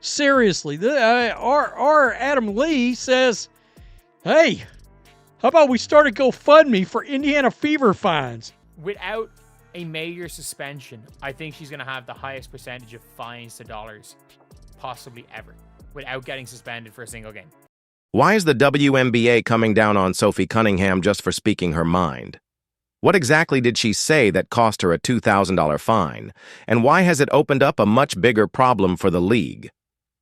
Seriously, our Adam Lee says, hey, how about we start a GoFundMe for Indiana Fever fines? Without a major suspension, I think she's going to have the highest percentage of fines to dollars possibly ever, without getting suspended for a single game. Why is the WNBA coming down on Sophie Cunningham just for speaking her mind? What exactly did she say that cost her a $2,000 fine? And why has it opened up a much bigger problem for the league?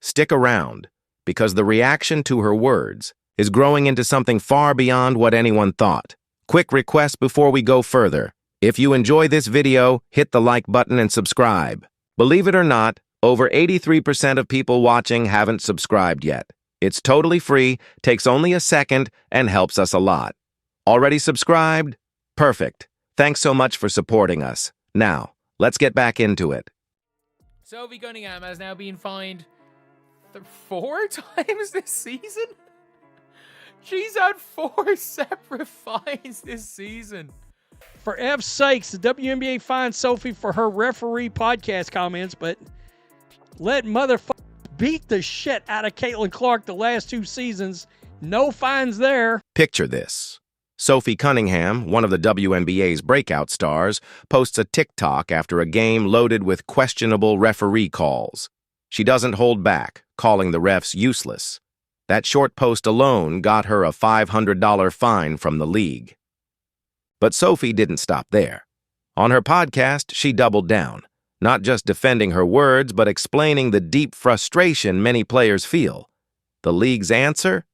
Stick around, because the reaction to her words is growing into something far beyond what anyone thought. Quick request before we go further. If you enjoy this video, hit the like button and subscribe. Believe it or not, over 83% of people watching haven't subscribed yet. It's totally free, takes only a second, and helps us a lot. Already subscribed? Perfect. Thanks so much for supporting us. Now, let's get back into it. Sophie Cunningham has now been fined 4 times this season? She's had 4 separate fines this season. For F's sakes, the WNBA fined Sophie for her referee podcast comments, but let motherfucker beat the shit out of Caitlin Clark the last 2 seasons. No fines there. Picture this. Sophie Cunningham, one of the WNBA's breakout stars, posts a TikTok after a game loaded with questionable referee calls. She doesn't hold back, calling the refs useless. That short post alone got her a $500 fine from the league. But Sophie didn't stop there. On her podcast, she doubled down, not just defending her words, but explaining the deep frustration many players feel. The league's answer?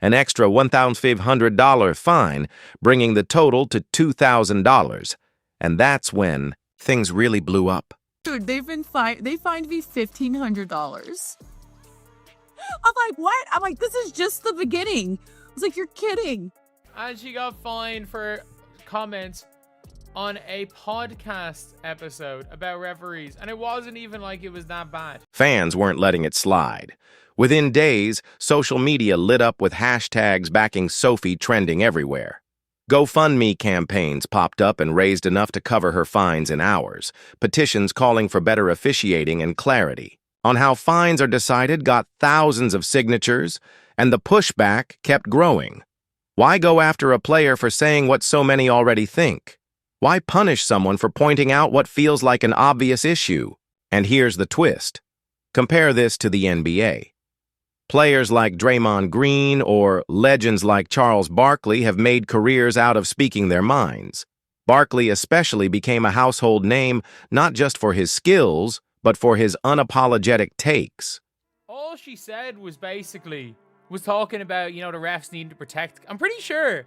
An extra $1,500 fine, bringing the total to $2,000. And that's when things really blew up. Dude, they fined me $1,500. I'm like, what? I'm like, this is just the beginning. I was like, you're kidding. And she got fined for comments on a podcast episode about referees, and it wasn't even like it was that bad. Fans weren't letting it slide. Within days, social media lit up with hashtags backing Sophie trending everywhere. GoFundMe campaigns popped up and raised enough to cover her fines in hours. Petitions calling for better officiating and clarity on how fines are decided got thousands of signatures, and the pushback kept growing. Why go after a player for saying what so many already think? Why punish someone for pointing out what feels like an obvious issue? And here's the twist. Compare this to the NBA. Players like Draymond Green or legends like Charles Barkley have made careers out of speaking their minds. Barkley especially became a household name not just for his skills, but for his unapologetic takes. All she said was talking about, the refs needing to protect. I'm pretty sure.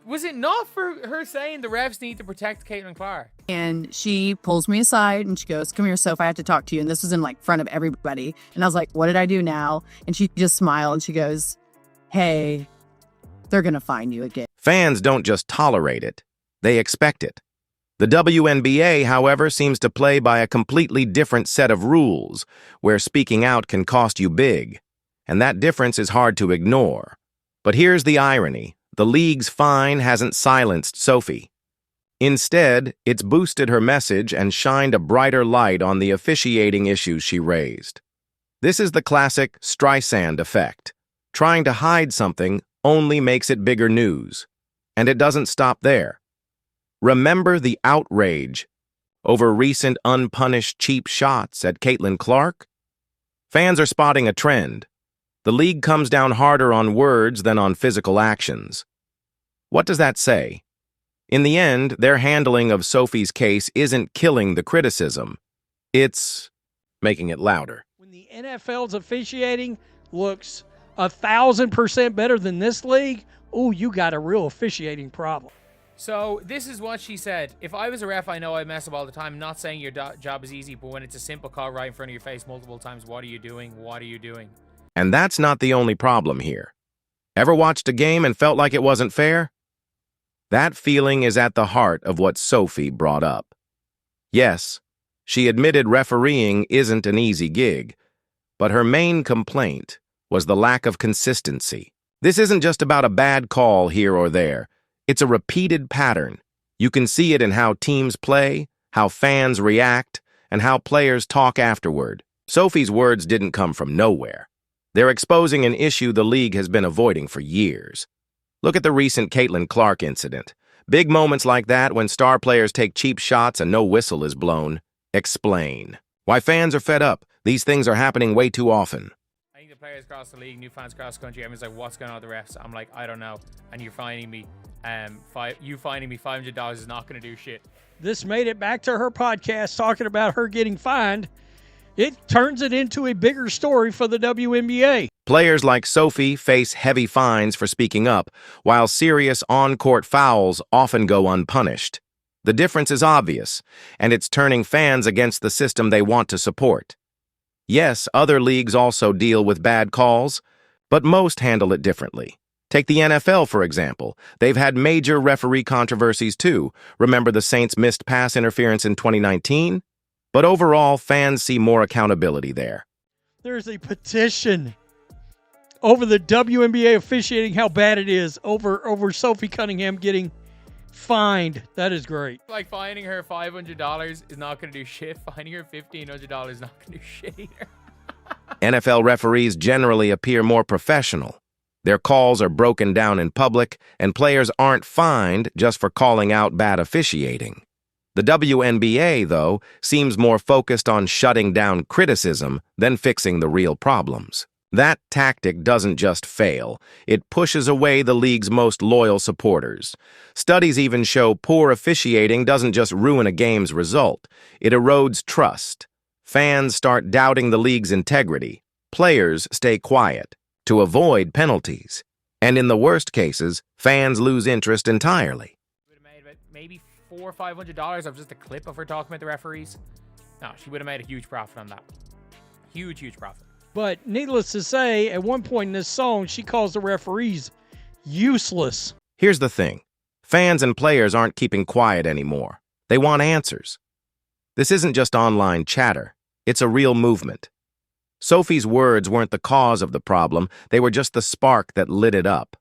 Was it not for her saying the refs need to protect Caitlin Clark? And she pulls me aside and she goes, come here, Soph, I have to talk to you. And this was in front of everybody. And I was like, what did I do now? And she just smiled and she goes, hey, they're going to fine you again. Fans don't just tolerate it. They expect it. The WNBA, however, seems to play by a completely different set of rules, where speaking out can cost you big. And that difference is hard to ignore. But here's the irony. The league's fine hasn't silenced Sophie. Instead, it's boosted her message and shined a brighter light on the officiating issues she raised. This is the classic Streisand effect. Trying to hide something only makes it bigger news. And it doesn't stop there. Remember the outrage over recent unpunished cheap shots at Caitlin Clark? Fans are spotting a trend. The league comes down harder on words than on physical actions. What does that say? In the end, their handling of Sophie's case isn't killing the criticism. It's making it louder. When the NFL's officiating looks 1,000% better than this league, ooh, you got a real officiating problem. So this is what she said. If I was a ref, I know I mess up all the time. I'm not saying your job is easy, but when it's a simple call right in front of your face multiple times, what are you doing? What are you doing? And that's not the only problem here. Ever watched a game and felt like it wasn't fair? That feeling is at the heart of what Sophie brought up. Yes, she admitted refereeing isn't an easy gig, but her main complaint was the lack of consistency. This isn't just about a bad call here or there. It's a repeated pattern. You can see it in how teams play, how fans react, and how players talk afterward. Sophie's words didn't come from nowhere. They're exposing an issue the league has been avoiding for years. Look at the recent Caitlin Clark incident. Big moments like that when star players take cheap shots and no whistle is blown. Explain. Why fans are fed up. These things are happening way too often. I think the players across the league, new fans across the country, everyone's like, what's going on with the refs? I'm like, I don't know. And you're fining me. You fining me $500 is not going to do shit. This made it back to her podcast talking about her getting fined. It turns it into a bigger story for the WNBA. Players like Sophie face heavy fines for speaking up, while serious on-court fouls often go unpunished. The difference is obvious, and it's turning fans against the system they want to support. Yes, other leagues also deal with bad calls, but most handle it differently. Take the NFL, for example. They've had major referee controversies too. Remember the Saints' missed pass interference in 2019? But overall, fans see more accountability there. There's a petition over the WNBA officiating, how bad it is, over Sophie Cunningham getting fined. That is great. Like, fining her $500 is not going to do shit. Fining her $1,500 is not going to do shit either. NFL referees generally appear more professional. Their calls are broken down in public, and players aren't fined just for calling out bad officiating. The WNBA, though, seems more focused on shutting down criticism than fixing the real problems. That tactic doesn't just fail, it pushes away the league's most loyal supporters. Studies even show poor officiating doesn't just ruin a game's result, it erodes trust. Fans start doubting the league's integrity. Players stay quiet to avoid penalties. And in the worst cases, fans lose interest entirely. Would have made maybe $400 or $500 of just a clip of her talking about the referees. No, she would have made a huge profit on that. Huge profit. But needless to say, at one point in this song, she calls the referees useless. Here's the thing. Fans and players aren't keeping quiet anymore. They want answers. This isn't just online chatter. It's a real movement. Sophie's words weren't the cause of the problem. They were just the spark that lit it up.